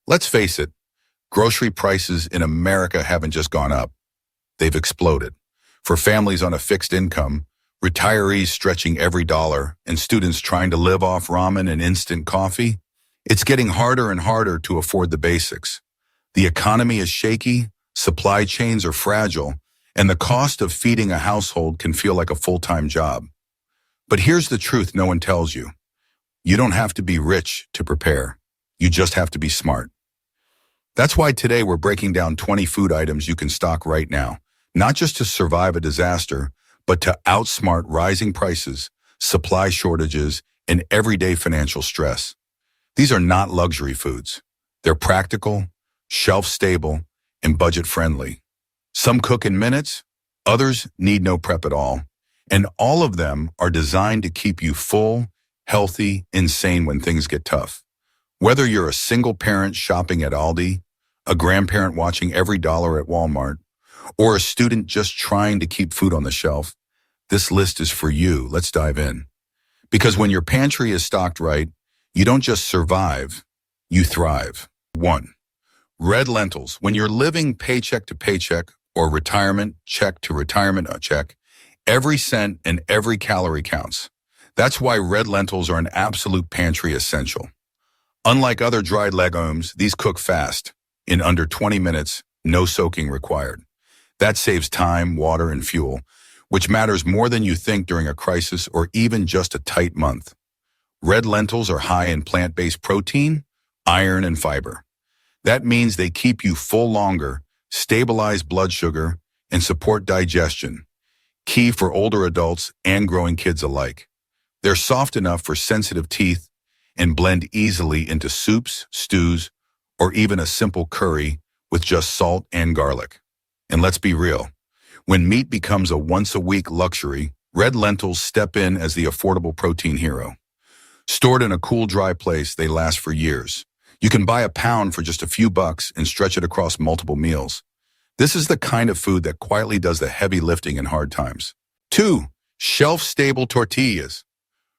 Let's face it, grocery prices in America haven't just gone up. They've exploded. For families on a fixed income, retirees stretching every dollar, and students trying to live off ramen and instant coffee, it's getting harder and harder to afford the basics. The economy is shaky, supply chains are fragile, and the cost of feeding a household can feel like a full-time job. But here's the truth no one tells you. You don't have to be rich to prepare. You just have to be smart. That's why today we're breaking down 20 food items you can stock right now, not just to survive a disaster, but to outsmart rising prices, supply shortages, and everyday financial stress. These are not luxury foods. They're practical, shelf-stable, and budget-friendly. Some cook in minutes, others need no prep at all, and all of them are designed to keep you full, healthy, and sane when things get tough. Whether you're a single parent shopping at Aldi, a grandparent watching every dollar at Walmart, or a student just trying to keep food on the shelf, this list is for you. Let's dive in. Because when your pantry is stocked right, you don't just survive, you thrive. 1. Red lentils. When you're living paycheck to paycheck or retirement check to retirement check, every cent and every calorie counts. That's why red lentils are an absolute pantry essential. Unlike other dried legumes, these cook fast. In under 20 minutes, no soaking required. That saves time, water, and fuel, which matters more than you think during a crisis or even just a tight month. Red lentils are high in plant-based protein, iron, and fiber. That means they keep you full longer, stabilize blood sugar, and support digestion, key for older adults and growing kids alike. They're soft enough for sensitive teeth and blend easily into soups, stews, or even a simple curry with just salt and garlic. And let's be real, when meat becomes a once-a-week luxury, red lentils step in as the affordable protein hero. Stored in a cool, dry place, they last for years. You can buy a pound for just a few bucks and stretch it across multiple meals. This is the kind of food that quietly does the heavy lifting in hard times. 2. Shelf-stable tortillas.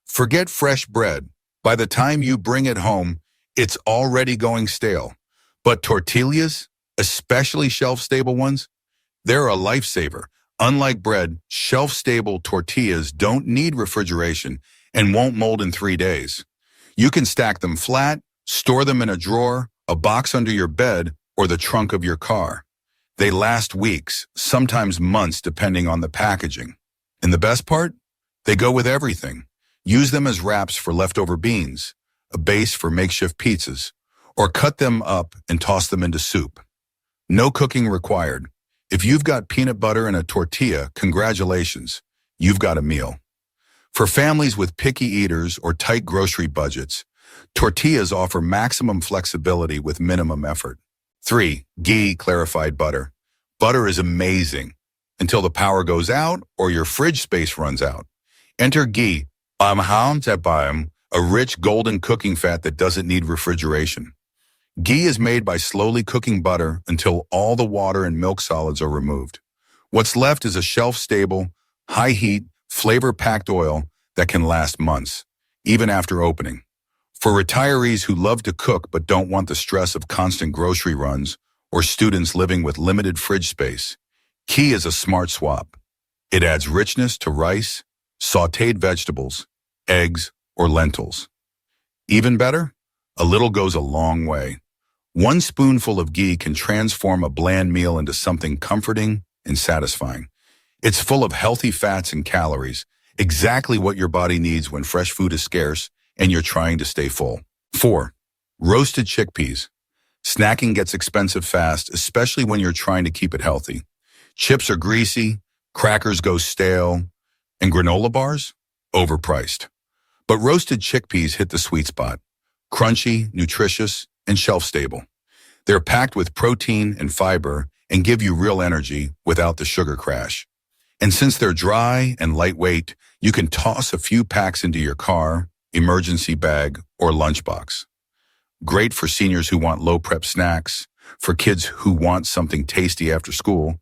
Forget fresh bread. By the time you bring it home, it's already going stale. But tortillas, especially shelf-stable ones, they're a lifesaver. Unlike bread, shelf-stable tortillas don't need refrigeration and won't mold in 3 days. You can stack them flat, store them in a drawer, a box under your bed, or the trunk of your car. They last weeks, sometimes months depending on the packaging. And the best part? They go with everything. Use them as wraps for leftover beans, a base for makeshift pizzas, or cut them up and toss them into soup. No cooking required. If you've got peanut butter and a tortilla, congratulations, you've got a meal. For families with picky eaters or tight grocery budgets, tortillas offer maximum flexibility with minimum effort. 3. Ghee clarified butter. Butter is amazing until the power goes out or your fridge space runs out. Enter ghee, a rich golden cooking fat that doesn't need refrigeration. Ghee is made by slowly cooking butter until all the water and milk solids are removed. What's left is a shelf-stable, high-heat, flavor-packed oil that can last months, even after opening. For retirees who love to cook but don't want the stress of constant grocery runs, or students living with limited fridge space, ghee is a smart swap. It adds richness to rice, sautéed vegetables, eggs, or lentils. Even better, a little goes a long way. 1 spoonful of ghee can transform a bland meal into something comforting and satisfying. It's full of healthy fats and calories, exactly what your body needs when fresh food is scarce and you're trying to stay full. 4. Roasted chickpeas. Snacking gets expensive fast, especially when you're trying to keep it healthy. Chips are greasy, crackers go stale, and granola bars? Overpriced. But roasted chickpeas hit the sweet spot. Crunchy, nutritious, and shelf-stable. They're packed with protein and fiber and give you real energy without the sugar crash. And since they're dry and lightweight, you can toss a few packs into your car, emergency bag, or lunchbox. Great for seniors who want low-prep snacks, for kids who want something tasty after school,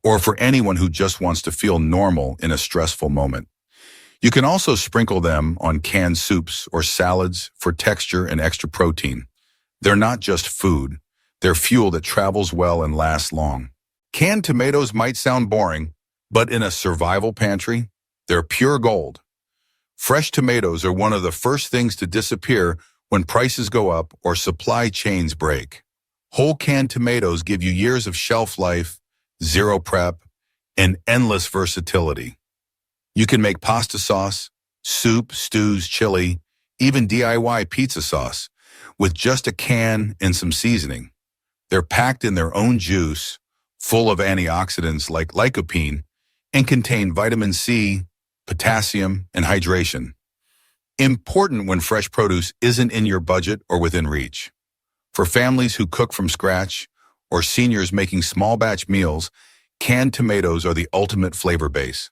or for anyone who just wants to feel normal in a stressful moment. You can also sprinkle them on canned soups or salads for texture and extra protein. They're not just food. They're fuel that travels well and lasts long. Canned tomatoes might sound boring, but in a survival pantry, they're pure gold. Fresh tomatoes are one of the first things to disappear when prices go up or supply chains break. Whole canned tomatoes give you years of shelf life, zero prep, and endless versatility. You can make pasta sauce, soup, stews, chili, even DIY pizza sauce with just a can and some seasoning. They're packed in their own juice, full of antioxidants like lycopene, and contain vitamin C, potassium, and hydration. Important when fresh produce isn't in your budget or within reach. For families who cook from scratch or seniors making small batch meals, canned tomatoes are the ultimate flavor base.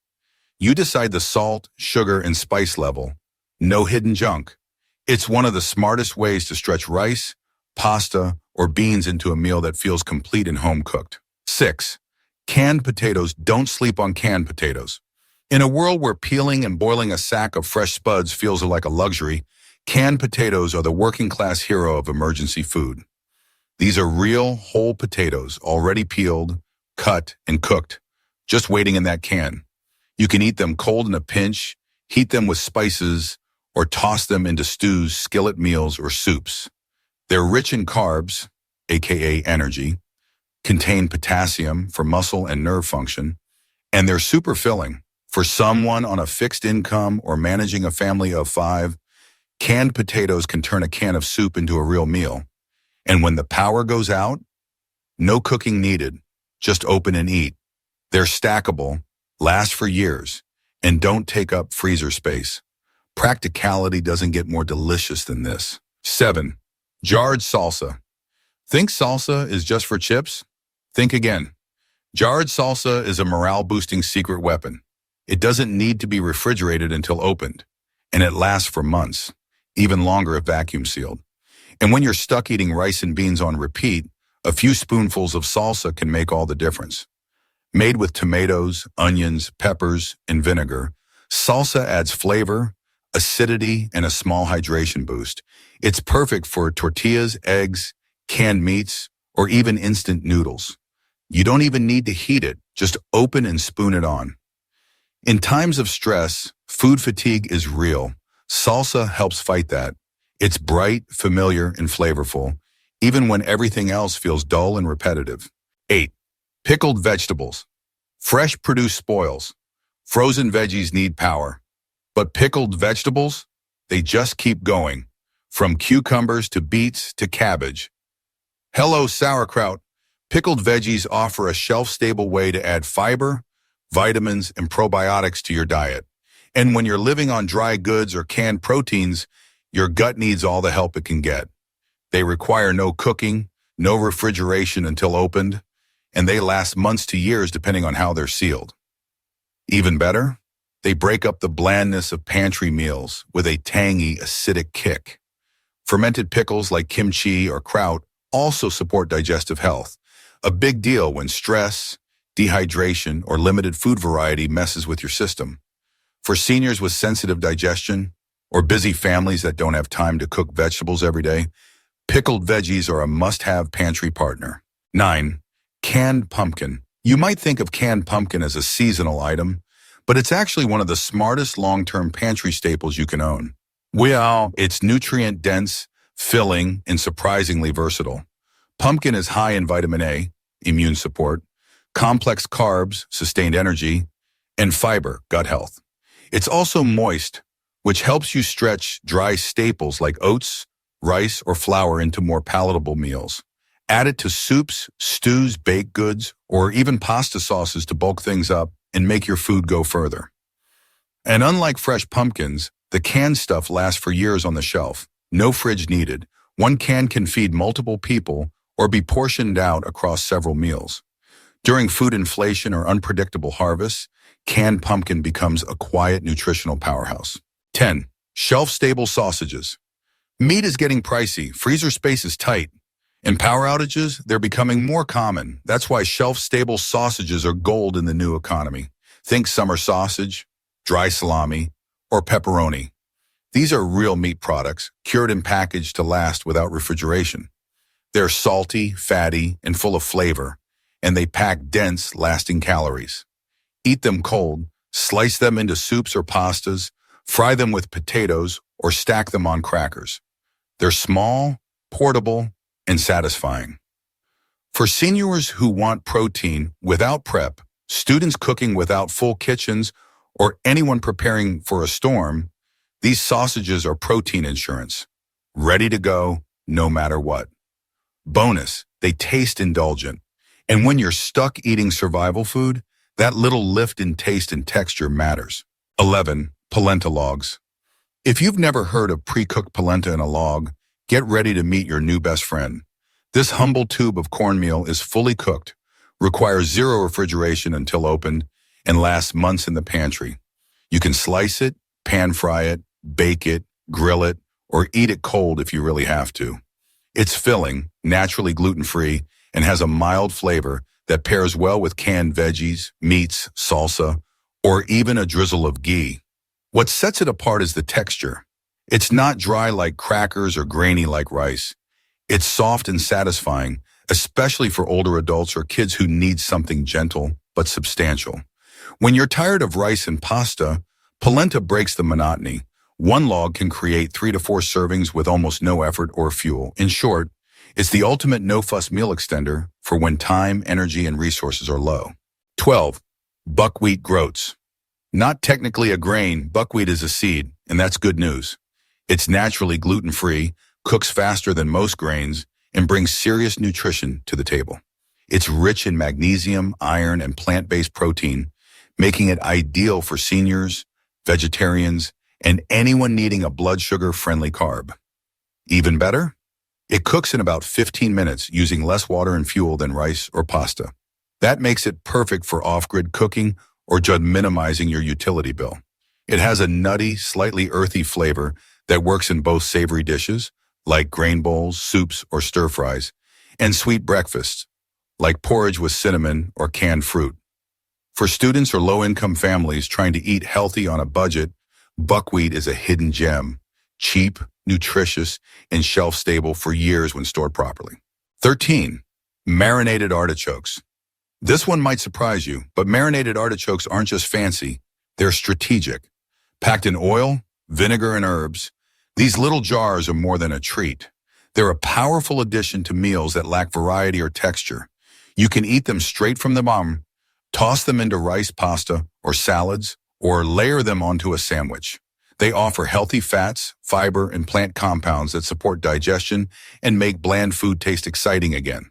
You decide the salt, sugar, and spice level. No hidden junk. It's one of the smartest ways to stretch rice, pasta, or beans into a meal that feels complete and home-cooked. 6. Canned potatoes. Don't sleep on canned potatoes. In a world where peeling and boiling a sack of fresh spuds feels like a luxury, canned potatoes are the working-class hero of emergency food. These are real, whole potatoes, already peeled, cut, and cooked, just waiting in that can. You can eat them cold in a pinch, heat them with spices, or toss them into stews, skillet meals, or soups. They're rich in carbs, aka energy, contain potassium for muscle and nerve function, and they're super filling. For someone on a fixed income or managing a family of 5, canned potatoes can turn a can of soup into a real meal. And when the power goes out, no cooking needed, just open and eat. They're stackable, last for years, and don't take up freezer space. Practicality doesn't get more delicious than this. 7. Jarred salsa. Think salsa is just for chips? Think again. Jarred salsa is a morale-boosting secret weapon. It doesn't need to be refrigerated until opened, and it lasts for months, even longer if vacuum sealed. And when you're stuck eating rice and beans on repeat, a few spoonfuls of salsa can make all the difference. Made with tomatoes, onions, peppers, and vinegar, salsa adds flavor, acidity, and a small hydration boost. It's perfect for tortillas, eggs, canned meats, or even instant noodles. You don't even need to heat it, just open and spoon it on. In times of stress, food fatigue is real. Salsa helps fight that. It's bright, familiar, and flavorful, even when everything else feels dull and repetitive. 8. Pickled vegetables. Fresh produce spoils. Frozen veggies need power. But pickled vegetables? They just keep going. From cucumbers to beets to cabbage. Hello, sauerkraut. Pickled veggies offer a shelf-stable way to add fiber, vitamins, and probiotics to your diet. And when you're living on dry goods or canned proteins, your gut needs all the help it can get. They require no cooking, no refrigeration until opened, and they last months to years depending on how they're sealed. Even better, they break up the blandness of pantry meals with a tangy, acidic kick. Fermented pickles like kimchi or kraut also support digestive health, a big deal when stress, dehydration, or limited food variety messes with your system. For seniors with sensitive digestion or busy families that don't have time to cook vegetables every day, pickled veggies are a must-have pantry partner. 9. Canned pumpkin. You might think of canned pumpkin as a seasonal item, but it's actually one of the smartest long-term pantry staples you can own. Well, it's nutrient-dense, filling, and surprisingly versatile. Pumpkin is high in vitamin A, immune support, complex carbs, sustained energy, and fiber, gut health. It's also moist, which helps you stretch dry staples like oats, rice, or flour into more palatable meals. Add it to soups, stews, baked goods, or even pasta sauces to bulk things up and make your food go further. And unlike fresh pumpkins, the canned stuff lasts for years on the shelf. No fridge needed. One can feed multiple people or be portioned out across several meals. During food inflation or unpredictable harvests, canned pumpkin becomes a quiet nutritional powerhouse. 10. Shelf-stable sausages. Meat is getting pricey, freezer space is tight, and power outages, they're becoming more common. That's why shelf-stable sausages are gold in the new economy. Think summer sausage, dry salami, or pepperoni. These are real meat products, cured and packaged to last without refrigeration. They're salty, fatty, and full of flavor, and they pack dense, lasting calories. Eat them cold, slice them into soups or pastas, fry them with potatoes, or stack them on crackers. They're small, portable, and satisfying. For seniors who want protein without prep, students cooking without full kitchens, or anyone preparing for a storm, these sausages are protein insurance, ready to go no matter what. Bonus, they taste indulgent. And when you're stuck eating survival food, that little lift in taste and texture matters. 11. Polenta logs. If you've never heard of pre-cooked polenta in a log, get ready to meet your new best friend. This humble tube of cornmeal is fully cooked, requires zero refrigeration until opened, and lasts months in the pantry. You can slice it, pan fry it, bake it, grill it, or eat it cold if you really have to. It's filling, naturally gluten-free, and has a mild flavor that pairs well with canned veggies, meats, salsa, or even a drizzle of ghee. What sets it apart is the texture. It's not dry like crackers or grainy like rice. It's soft and satisfying, especially for older adults or kids who need something gentle but substantial. When you're tired of rice and pasta, polenta breaks the monotony. One log can create 3 to 4 servings with almost no effort or fuel. In short, it's the ultimate no-fuss meal extender for when time, energy, and resources are low. 12. Buckwheat groats. Not technically a grain, buckwheat is a seed, and that's good news. It's naturally gluten-free, cooks faster than most grains, and brings serious nutrition to the table. It's rich in magnesium, iron, and plant-based protein, making it ideal for seniors, vegetarians, and anyone needing a blood sugar-friendly carb. Even better, it cooks in about 15 minutes using less water and fuel than rice or pasta. That makes it perfect for off-grid cooking or just minimizing your utility bill. It has a nutty, slightly earthy flavor that works in both savory dishes, like grain bowls, soups, or stir-fries, and sweet breakfasts, like porridge with cinnamon or canned fruit. For students or low-income families trying to eat healthy on a budget, buckwheat is a hidden gem, cheap, nutritious, and shelf-stable for years when stored properly. 13. Marinated artichokes. This one might surprise you, but marinated artichokes aren't just fancy, they're strategic. Packed in oil, vinegar, and herbs, these little jars are more than a treat. They're a powerful addition to meals that lack variety or texture. You can eat them straight from the bottom, toss them into rice, pasta, or salads, or layer them onto a sandwich. They offer healthy fats, fiber, and plant compounds that support digestion and make bland food taste exciting again.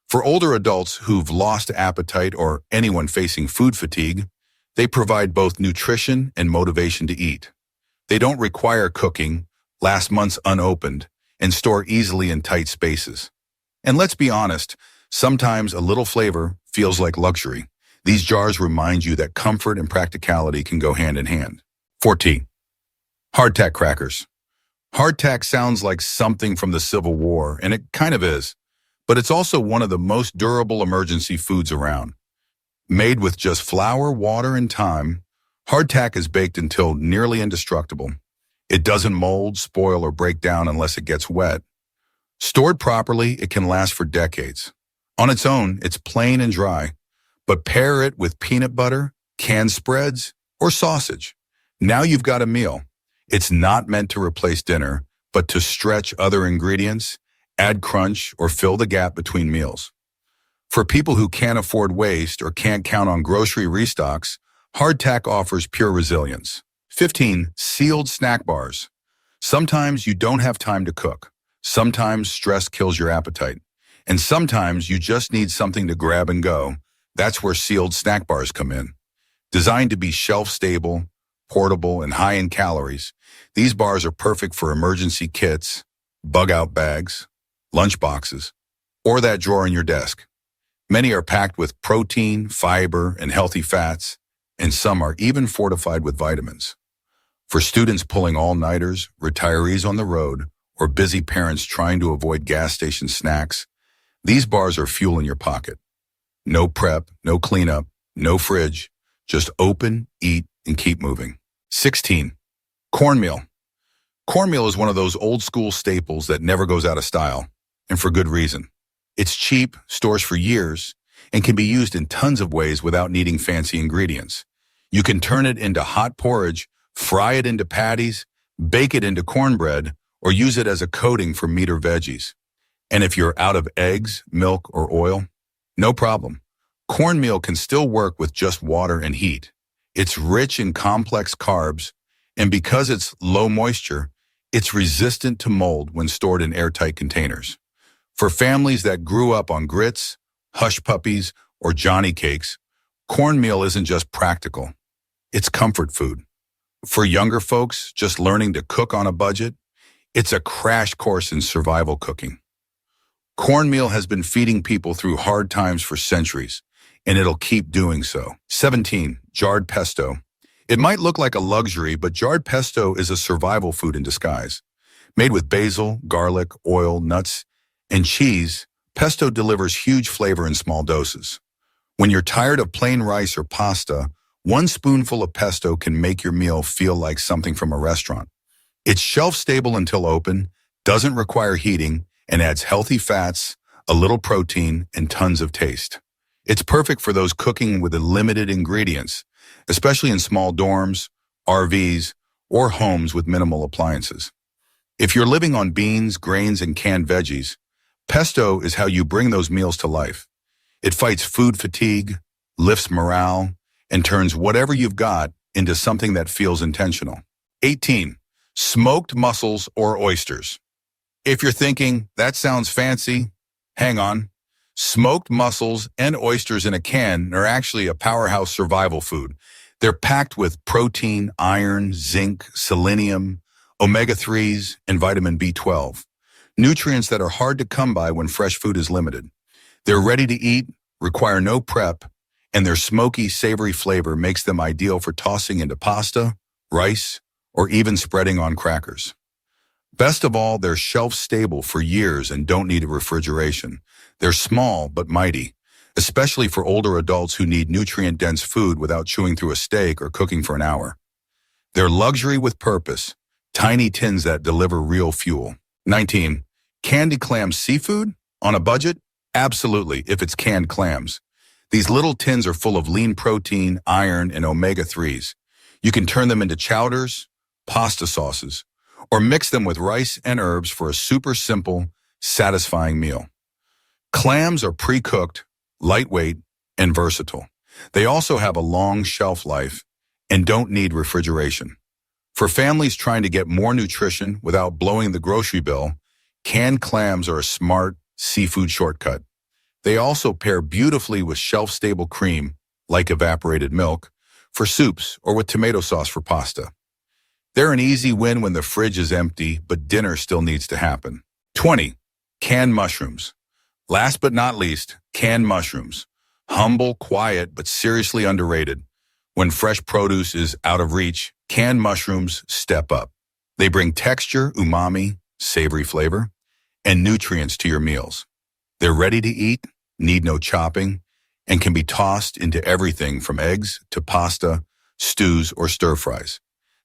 For older adults who've lost appetite or anyone facing food fatigue, they provide both nutrition and motivation to eat. They don't require cooking, last months unopened, and store easily in tight spaces. And let's be honest, sometimes a little flavor feels like luxury. These jars remind you that comfort and practicality can go hand in hand. 14. Hardtack crackers. Hardtack sounds like something from the Civil War, and it kind of is, but it's also one of the most durable emergency foods around. Made with just flour, water, and thyme, hardtack is baked until nearly indestructible. It doesn't mold, spoil, or break down unless it gets wet. Stored properly, it can last for decades. On its own, it's plain and dry, but pair it with peanut butter, canned spreads, or sausage. Now you've got a meal. It's not meant to replace dinner, but to stretch other ingredients, add crunch, or fill the gap between meals. For people who can't afford waste or can't count on grocery restocks, hardtack offers pure resilience. 15. Sealed snack bars. Sometimes you don't have time to cook. Sometimes stress kills your appetite. And sometimes you just need something to grab and go. That's where sealed snack bars come in. Designed to be shelf-stable, portable, and high in calories, these bars are perfect for emergency kits, bug-out bags, lunch boxes, or that drawer in your desk. Many are packed with protein, fiber, and healthy fats, and some are even fortified with vitamins. For students pulling all-nighters, retirees on the road, or busy parents trying to avoid gas station snacks, these bars are fuel in your pocket. No prep, no cleanup, no fridge, just open, eat, and keep moving. 16. Cornmeal. Cornmeal is one of those old-school staples that never goes out of style. and for good reason. It's cheap, stores for years, and can be used in tons of ways without needing fancy ingredients. You can turn it into hot porridge, fry it into patties, bake it into cornbread, or use it as a coating for meat or veggies. And if you're out of eggs, milk, or oil, no problem. Cornmeal can still work with just water and heat. It's rich in complex carbs, and because it's low moisture, it's resistant to mold when stored in airtight containers. For families that grew up on grits, hush puppies, or Johnny cakes, cornmeal isn't just practical. It's comfort food. For younger folks just learning to cook on a budget, it's a crash course in survival cooking. Cornmeal has been feeding people through hard times for centuries, and it'll keep doing so. 17. Jarred pesto. It might look like a luxury, but jarred pesto is a survival food in disguise. Made with basil, garlic, oil, nuts, and cheese, pesto delivers huge flavor in small doses. When you're tired of plain rice or pasta, one spoonful of pesto can make your meal feel like something from a restaurant. It's shelf-stable until open, doesn't require heating, and adds healthy fats, a little protein, and tons of taste. It's perfect for those cooking with limited ingredients, especially in small dorms, RVs, or homes with minimal appliances. If you're living on beans, grains, and canned veggies, pesto is how you bring those meals to life. It fights food fatigue, lifts morale, and turns whatever you've got into something that feels intentional. 18. Smoked mussels or oysters. If you're thinking, that sounds fancy, hang on. Smoked mussels and oysters in a can are actually a powerhouse survival food. They're packed with protein, iron, zinc, selenium, omega-3s, and vitamin B12. Nutrients that are hard to come by when fresh food is limited. They're ready to eat, require no prep, and their smoky, savory flavor makes them ideal for tossing into pasta, rice, or even spreading on crackers. Best of all, they're shelf-stable for years and don't need a refrigeration. They're small but mighty, especially for older adults who need nutrient-dense food without chewing through a steak or cooking for an hour. They're luxury with purpose, tiny tins that deliver real fuel. 19. Candy clam seafood? On a budget? Absolutely, if it's canned clams. These little tins are full of lean protein, iron, and omega-3s. You can turn them into chowders, pasta sauces, or mix them with rice and herbs for a super simple, satisfying meal. Clams are pre-cooked, lightweight, and versatile. They also have a long shelf life and don't need refrigeration. For families trying to get more nutrition without blowing the grocery bill, canned clams are a smart seafood shortcut. They also pair beautifully with shelf-stable cream, like evaporated milk, for soups or with tomato sauce for pasta. They're an easy win when the fridge is empty, but dinner still needs to happen. 20. Canned mushrooms. Last but not least, canned mushrooms. Humble, quiet, but seriously underrated. When fresh produce is out of reach, canned mushrooms step up. They bring texture, umami, savory flavor, and nutrients to your meals. They're ready to eat, need no chopping, and can be tossed into everything from eggs to pasta, stews, or stir-fries.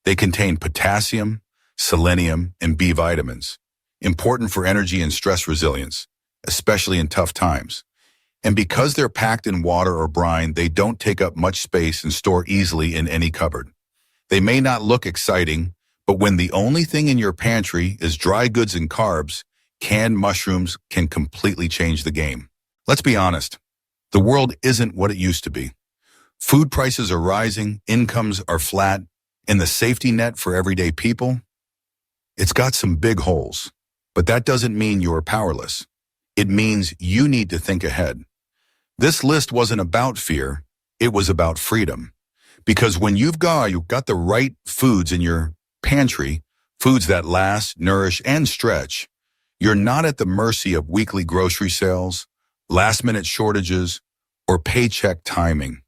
They contain potassium, selenium, and B vitamins, important for energy and stress resilience, especially in tough times. And because they're packed in water or brine, they don't take up much space and store easily in any cupboard. They may not look exciting, but when the only thing in your pantry is dry goods and carbs, canned mushrooms can completely change the game. Let's be honest, the world isn't what it used to be. Food prices are rising, incomes are flat, and the safety net for everyday people, it's got some big holes. But that doesn't mean you're powerless. It means you need to think ahead. This list wasn't about fear, it was about freedom. Because when you've got the right foods in your pantry, foods that last, nourish, and stretch, you're not at the mercy of weekly grocery sales, last-minute shortages, or paycheck timing.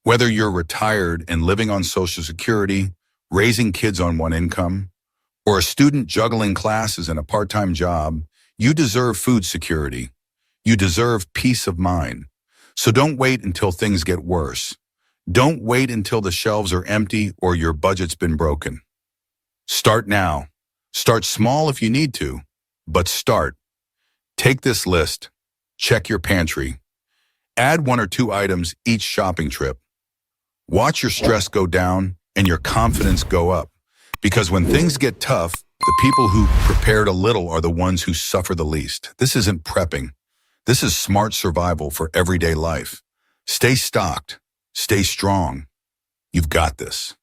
Whether you're retired and living on Social Security, raising kids on one income, or a student juggling classes and a part-time job, you deserve food security. You deserve peace of mind. So don't wait until things get worse. Don't wait until the shelves are empty or your budget's been broken. Start now. Start small if you need to, but start. Take this list, check your pantry, add 1 or 2 items each shopping trip. Watch your stress go down and your confidence go up. Because when things get tough, the people who prepared a little are the ones who suffer the least. This isn't prepping. This is smart survival for everyday life. Stay stocked. Stay strong. You've got this.